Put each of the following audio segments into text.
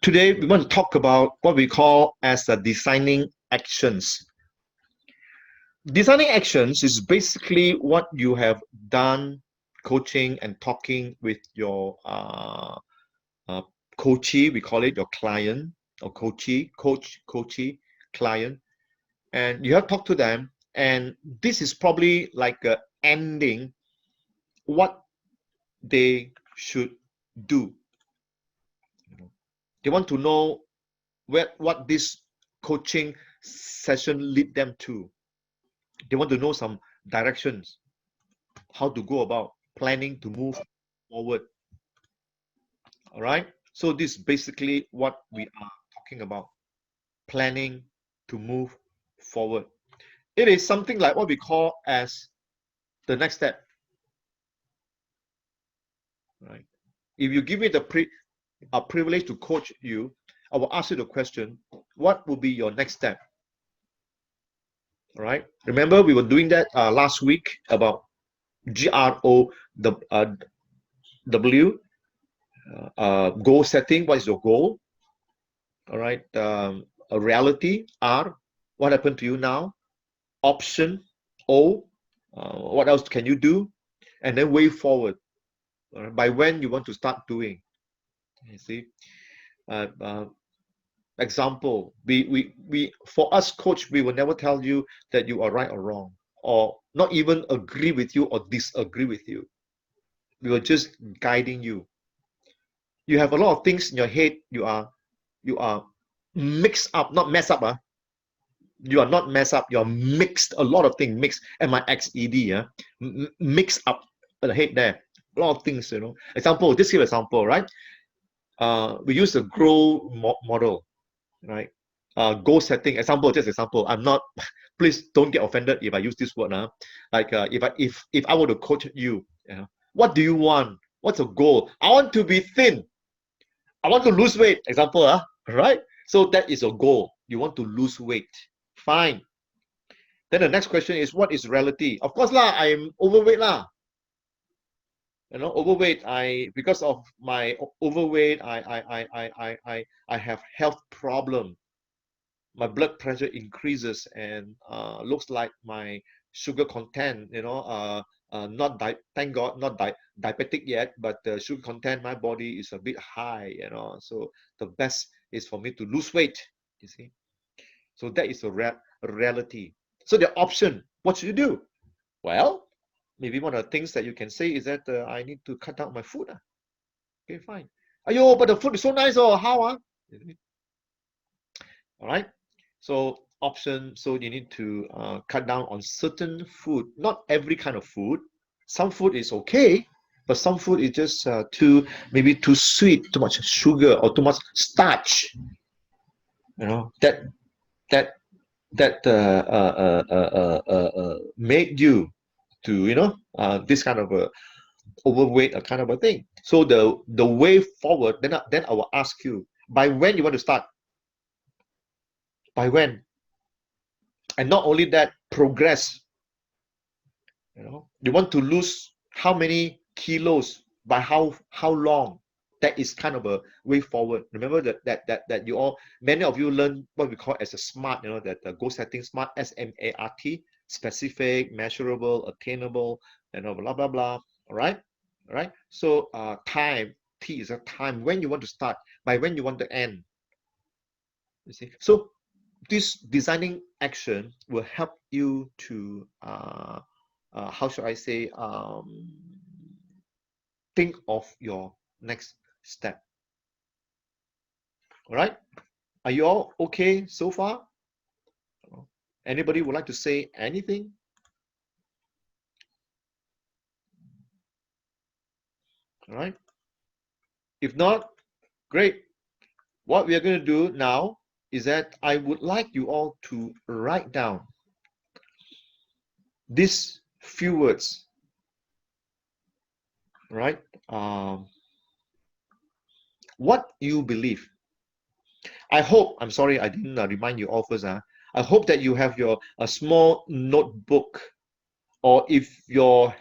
Today, we want to talk about what we call as the designing actions. Designing actions is basically what you have done coaching and talking with your uh, coachee, we call it your client or coachee, client, and you have talked to them, and this is probably like a ending what they should do. They want to know what this coaching session lead them to. They want to know some directions, how to go about planning to move forward. All right. So this is basically what we are talking about, planning to move forward. It is something like what we call as the next step. Right. If you give me a privilege to coach you, I will ask you the question, what will be your next step? All right. Remember, we were doing that last week about GROW, goal setting. What is your goal? All right. A reality, R, what happened to you now? Option, O, what else can you do? And then way forward, by when you want to start doing. You see, uh, uh, example, we for us coach, we will never tell you that you are right or wrong, or not even agree with you or disagree with you. We were just guiding you. You have a lot of things in your head. You are mixed up, not mess up. You are not messed up. You're mixed. A lot of things mixed. MIXED. Mixed up the head there. A lot of things. Example. Just give example, right? We use the grow model, right? Goal setting. Example. Just example. I'm not. Please don't get offended if I use this word. Like if I were to coach you, what do you want? What's a goal? I want to be thin. I want to lose weight. Example. Right? So that is a goal. You want to lose weight. Fine. Then the next question is, what is reality? Of course lah, I'm overweight lah. Overweight. Because of my overweight, I have health problem. My blood pressure increases and looks like my sugar content. Not thank God, not diabetic yet, but the sugar content my body is a bit high. So the best is for me to lose weight. You see, so that is a reality. So the option, what should you do? Well, maybe one of the things that you can say is that I need to cut down my food. Okay, fine. Ayo, but the food is so nice. Oh, how? All right. So option. So you need to cut down on certain food. Not every kind of food. Some food is okay, but some food is just maybe too sweet, too much sugar, or too much starch. That that made you to this kind of a overweight, a kind of a thing. So the way forward, then I will ask you, by when you want to start? By when? And not only that, progress. You want to lose how many kilos by how long? That is kind of a way forward. Remember that you all, many of you learn what we call as a SMART. That the goal setting SMART, SMART, specific, measurable, attainable, blah blah blah. All right. So time, T is a time, when you want to start, by when you want to end. You see. So this designing action will help you to how should I say, think of your next step. All right. Are you all okay so far? Anybody would like to say anything? All right. If not, great. What we are going to do now is that I would like you all to write down these few words. Right? What you believe. I hope, I'm sorry, I didn't remind you all first. I hope that you have a small notebook, or if your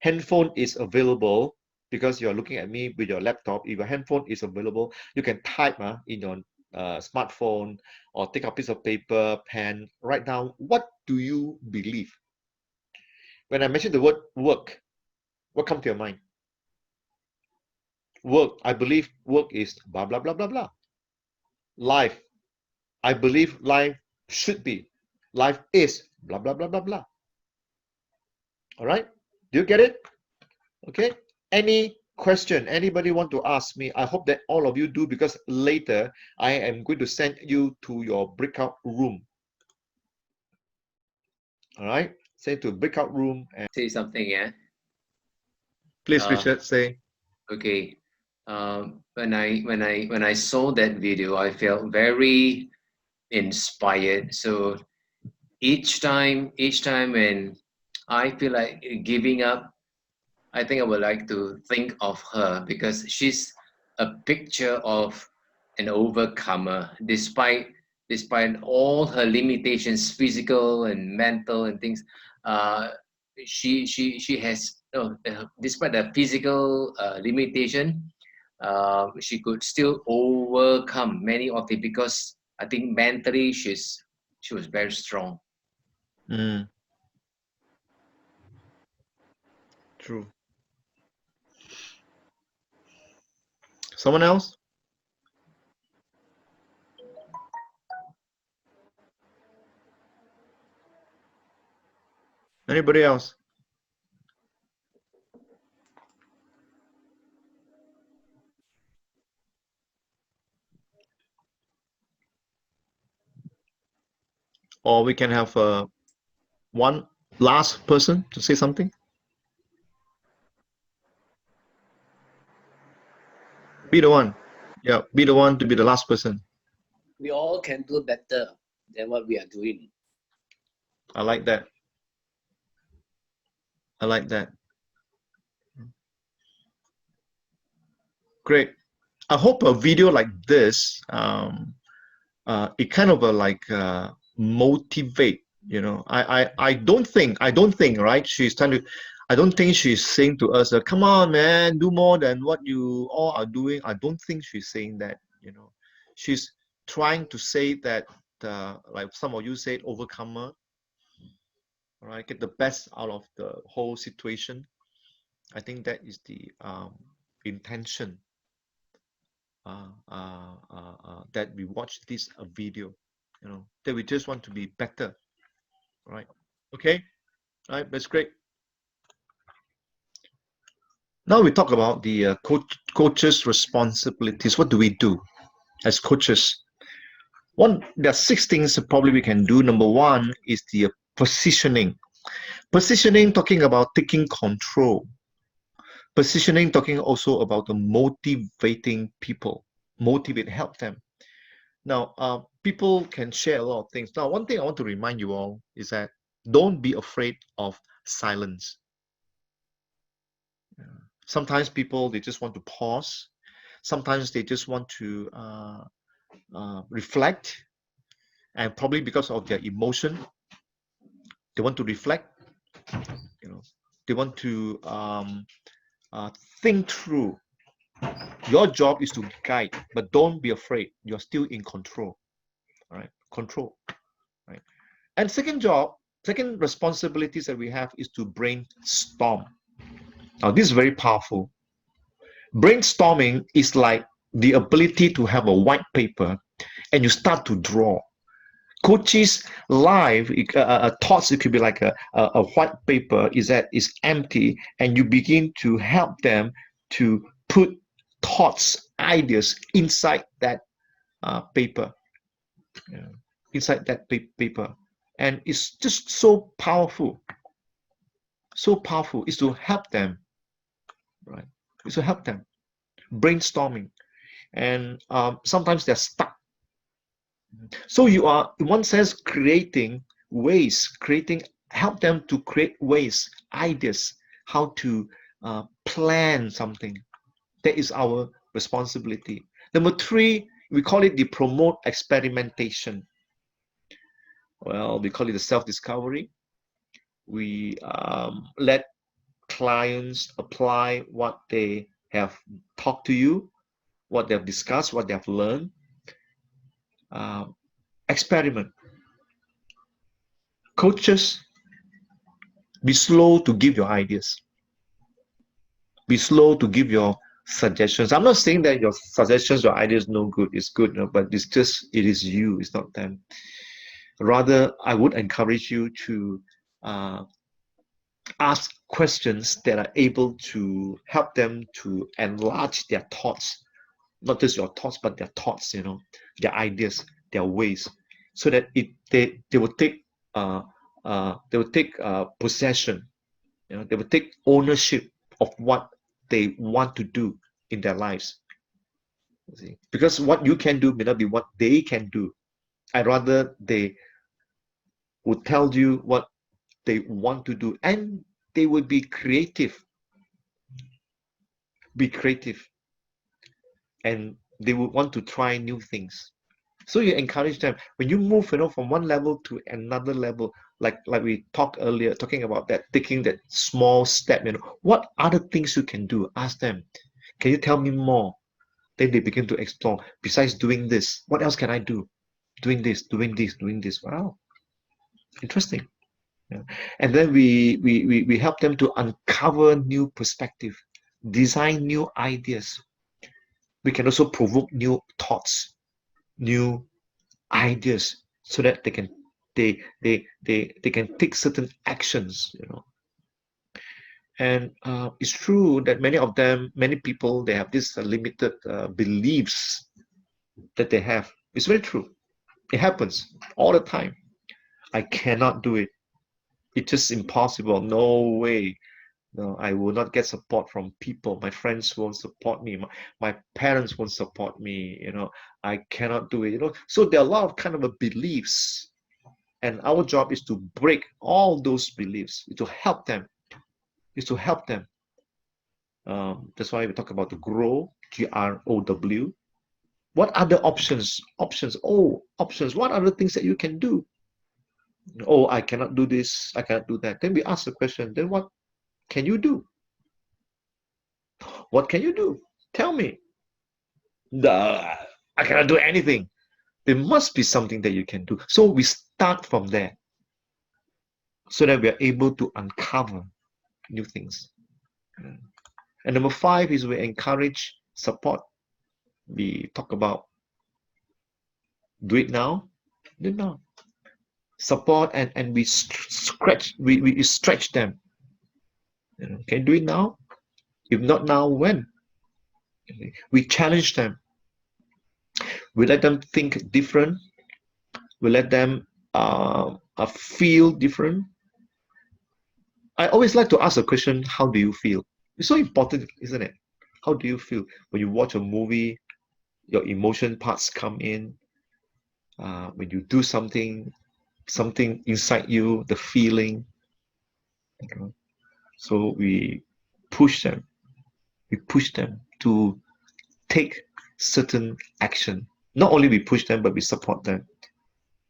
handphone is available, because you're looking at me with your laptop. If your handphone is available, you can type in your smartphone, or take a piece of paper, pen, write down what do you believe. When I mention the word work, what comes to your mind? Work, I believe work is blah, blah, blah, blah, blah. Life, I believe life should be. Life is blah, blah, blah, blah, blah. All right? Do you get it? Okay. Any question anybody want to ask me? I hope that all of you do, because later I am going to send you to your breakout room. All right. Send to breakout room. And say something, yeah. please, Richard, say. Okay. When I saw that video, I felt very inspired. So each time when I feel like giving up, I think I would like to think of her, because she's a picture of an overcomer, despite all her limitations, physical and mental and things. Uh, she has, despite the physical limitation, she could still overcome many of it, because I think mentally she was very strong. Mm, true. Someone else? Anybody else? Or we can have one last person to say something. Be the one. Yeah, be the one to be the last person. We all can do better than what we are doing. I like that. I like that. Great. I hope a video like this, it kind of motivate. I don't think, right? She's trying to. I don't think she's saying to us, "Come on, man, do more than what you all are doing." I don't think she's saying that. She's trying to say that, like some of you said, overcomer. All right, get the best out of the whole situation. I think that is the intention, that we watch this video, that we just want to be better, right? Okay, all right, that's great. Now we talk about the coaches' responsibilities. What do we do as coaches? There are six things that probably we can do. Number one is the positioning. Positioning, talking about taking control. Positioning, talking also about the motivating people. Motivate, help them. Now, people can share a lot of things. Now, one thing I want to remind you all is that don't be afraid of silence. Sometimes people, they just want to pause. Sometimes they just want to reflect, and probably because of their emotion, they want to reflect. They want to uh, think through. Your job is to guide, but don't be afraid. You're still in control. All right, control. Right. And second responsibilities that we have is to brainstorm. Now, this is very powerful. Brainstorming is like the ability to have a white paper and you start to draw. Coaches live thoughts, it could be like a white paper is that is empty, and you begin to help them to put thoughts, ideas inside that paper, yeah, inside that paper, and it's just so powerful. So powerful is to help them, right? Is to help them brainstorming, and sometimes they're stuck. So you are, in one sense, creating, help them to create ways, ideas, how to plan something. That is our responsibility. Number three, we call it the promote experimentation. Well, we call it the self-discovery. We let clients apply what they have talked to you, what they've discussed, what they've learned. Experiment. Coaches, be slow to give your ideas. Be slow to give your suggestions. I'm not saying that your suggestions, your ideas, no good. It's good, but it's just, it is you. It's not them. Rather, I would encourage you to ask questions that are able to help them to enlarge their thoughts, not just your thoughts, but their thoughts, their ideas, their ways, so that they will take possession, they will take ownership of what they want to do in their lives. See? Because what you can do may not be what they can do. I'd rather they would tell you what they want to do, and they would be creative, and they would want to try new things. So you encourage them when you move, from one level to another level, like we talked earlier, talking about that, taking that small step. What other things you can do? Ask them. Can you tell me more? Then they begin to explore. Besides doing this, what else can I do? Doing this, doing this, doing this. Wow, interesting. Yeah. And then we help them to uncover new perspective, design new ideas. We can also provoke new thoughts, new ideas, so that they can take certain actions. And it's true that many people, they have this limited beliefs that they have. It's very true. It happens all the time. I cannot do it. It's just impossible. No way. No, I will not get support from people. My friends won't support me. My parents won't support me. I cannot do it. So there are a lot of kind of beliefs, and our job is to break all those beliefs, to help them. That's why we talk about to grow, GROW. What other options? Options. What are the things that you can do? Oh, I cannot do this. I cannot do that. Then we ask the question. Then what can you do? What can you do? Tell me. I cannot do anything. There must be something that you can do. So we start from there, so that we are able to uncover new things. And number 5 is we encourage support. We talk about do it now. Support, and we stretch them. Can you do it now? If not now, when? We challenge them. We let them think different. We let them feel different. I always like to ask a question, how do you feel? It's so important, isn't it? How do you feel when you watch a movie? Your emotion parts come in. When you do something inside you, the feeling. So we push them. We push them to take certain action. Not only we push them, but we support them.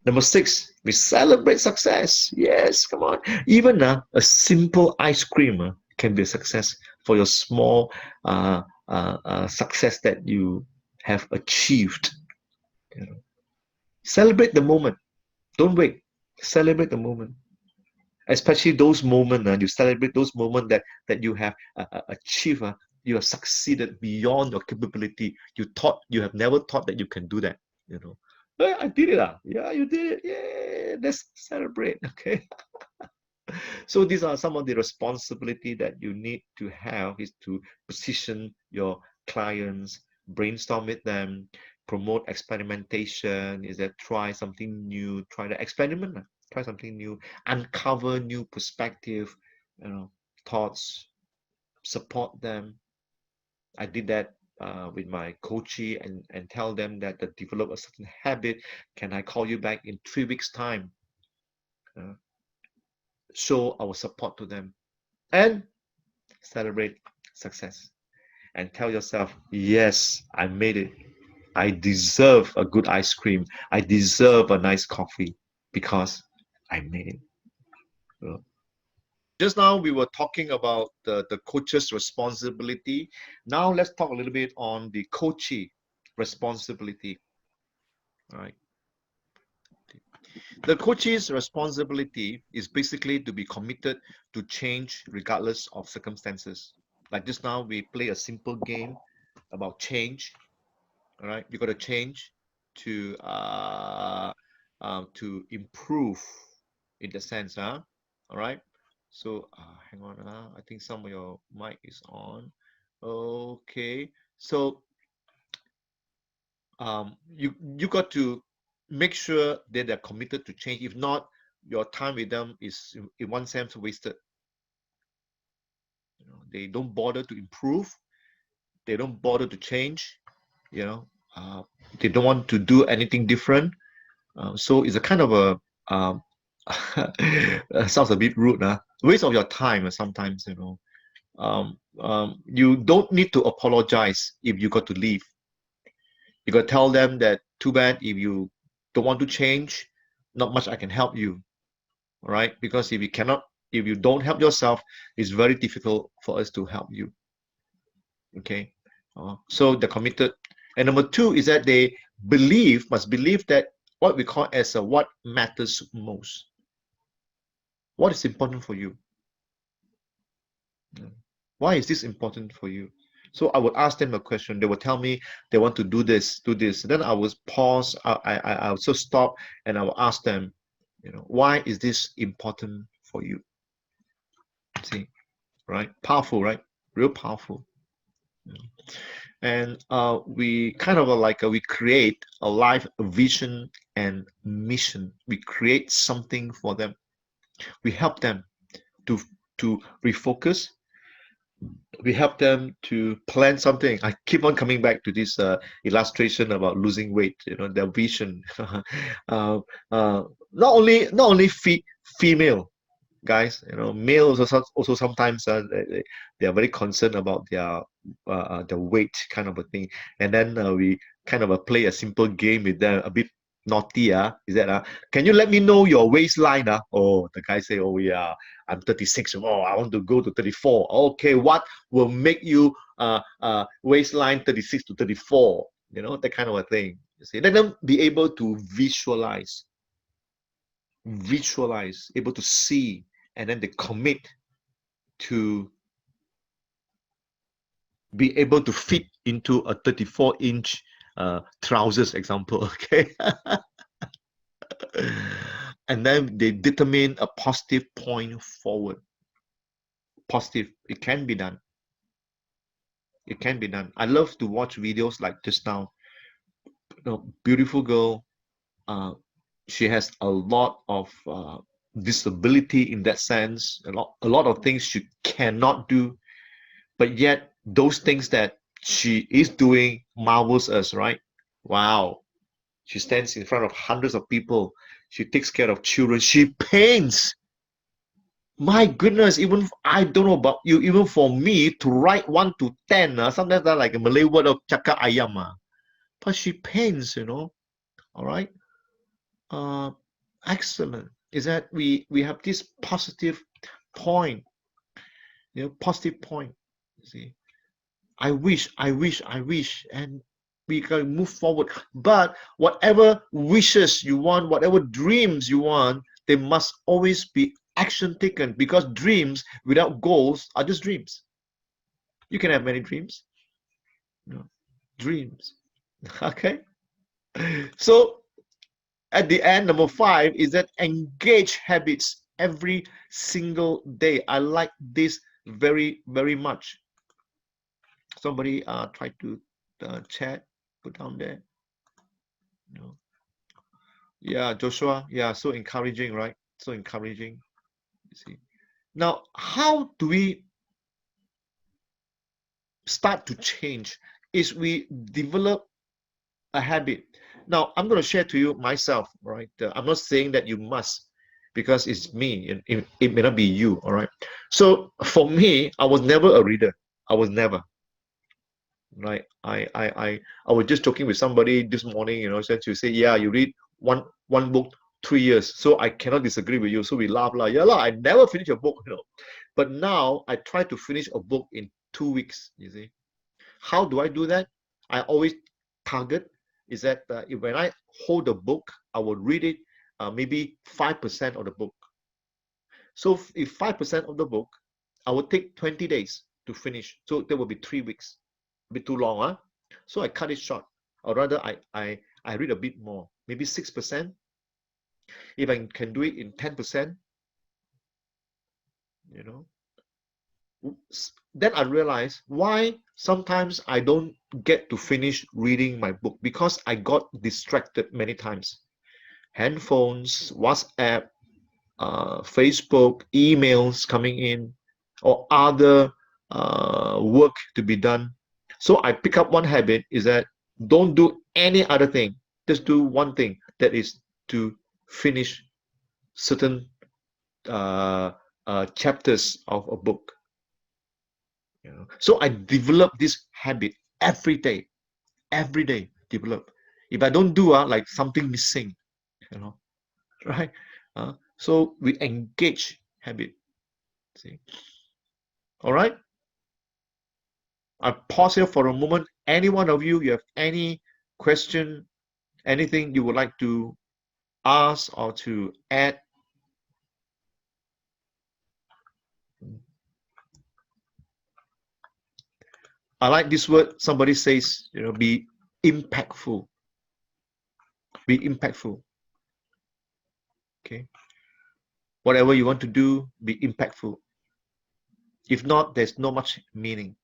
Number 6, we celebrate success. Yes, come on. Even a simple ice cream can be a success for your small success that you have achieved. Celebrate the moment. Don't wait. Celebrate the moment. Especially those moments, you celebrate those moments that you have achieved. You have succeeded beyond your capability. You have never thought that you can do that. I did it. Yeah, you did it. Yeah, let's celebrate. Okay. So these are some of the responsibility that you need to have, is to position your clients, brainstorm with them, promote experimentation, is that try something new, try the experiment, try something new, uncover new perspective, thoughts, support them. I did that with my coachee, and tell them that to develop a certain habit. Can I call you back in 3 weeks time? Show our support to them, and celebrate success, and tell yourself, yes, I made it. I deserve a good ice cream. I deserve a nice coffee, because I made it. Just now we were talking about the coach's responsibility. Now let's talk a little bit on the coachee responsibility. All right. The coach's responsibility is basically to be committed to change regardless of circumstances. Like just now, we play a simple game about change. All right, you got to change to improve in the sense, huh? All right. So hang on, I think some of your mic is on. Okay. So you got to make sure that they're committed to change. If not, your time with them is in one sense wasted. You know, they don't bother to improve, they don't bother to change, you know, uh, they don't want to do anything different. So it's a kind of a sounds a bit rude, waste of your time sometimes, you know. You don't need to apologize if you got to leave. You got to tell them that too bad, if you don't want to change, not much I can help you. All right, because if you don't help yourself, it's very difficult for us to help you. Okay. So they're committed. And number two is that they must believe that what we call as a what matters most. What is important for you? Why is this important for you? So I would ask them a question. They will tell me they want to do this, do this. Then I will pause. I also stop and I will ask them, you know, why is this important for you? See, right? Powerful, right? Real powerful. And we kind of we create a life vision and mission. We create something for them. We help them to refocus. We help them to plan something. I keep on coming back to this illustration about losing weight. You know, their vision. uh, not only female guys, you know, males also sometimes they are very concerned about their weight kind of a thing. And then we kind of play a simple game with them, a bit naughty. Is that can you let me know your waistline? Oh, the guy say, oh yeah, I'm 36. Oh, I want to go to 34. Okay, what will make you waistline 36 to 34? You know, that kind of a thing. You see, let them be able to visualize, able to see, and then they commit to be able to fit into a 34-inch trousers example. Okay. And then they determine a positive point forward. Positive, it can be done. It can be done. I love to watch videos like just now. You know, beautiful girl, she has a lot of disability in that sense, a lot of things she cannot do, but yet those things that she is doing marvels us, right? Wow. She stands in front of hundreds of people, she takes care of children, she paints. My goodness, even I don't know about you, even for me to write 1 to 10, sometimes that's like a Malay word of cakap ayam, but she paints, you know. All right. uh Excellent is that we have this positive point, you know, positive point. You see, I wish, and we can move forward. But whatever wishes you want, whatever dreams you want, there must always be action taken, because dreams without goals are just dreams. You can have many dreams, you know, dreams. Okay. So at the end, number 5 is that engage habits every single day. I like this very, very much. Somebody try to chat, put down there. No. Yeah, Joshua. Yeah, so encouraging, right? So encouraging. You see. Now, how do we start to change? Is we develop a habit. Now, I'm going to share to you myself, right? I'm not saying that you must, because it's me. It may not be you, all right? So for me, I was never a reader. I was never, right? I was just talking with somebody this morning, you know, said to say, yeah, you read one book 3 years, so I cannot disagree with you. So we laugh like, yeah, lah, I never finish a book, But now I try to finish a book in 2 weeks. You see, how do I do that? I always target is that when I hold a book, I will read it maybe 5% of the book. So if 5% of the book, I will take 20 days to finish. So that will be 3 weeks. A bit too long, huh? So I cut it short. Or rather, I read a bit more, maybe 6%. If I can do it in 10%, you know, then I realize why sometimes I don't get to finish reading my book, because I got distracted many times. Handphones, WhatsApp, Facebook, emails coming in, or other work to be done. So I pick up one habit is that don't do any other thing. Just do one thing, that is to finish certain chapters of a book. So I develop this habit every day develop. If I don't do like something missing, you know, right? So we engage habit. See, all right. I pause here for a moment. Any one of you have any question, anything you would like to ask or to add? I like this word. Somebody says, be impactful. Be impactful. Okay. Whatever you want to do, be impactful. If not, there's no much meaning.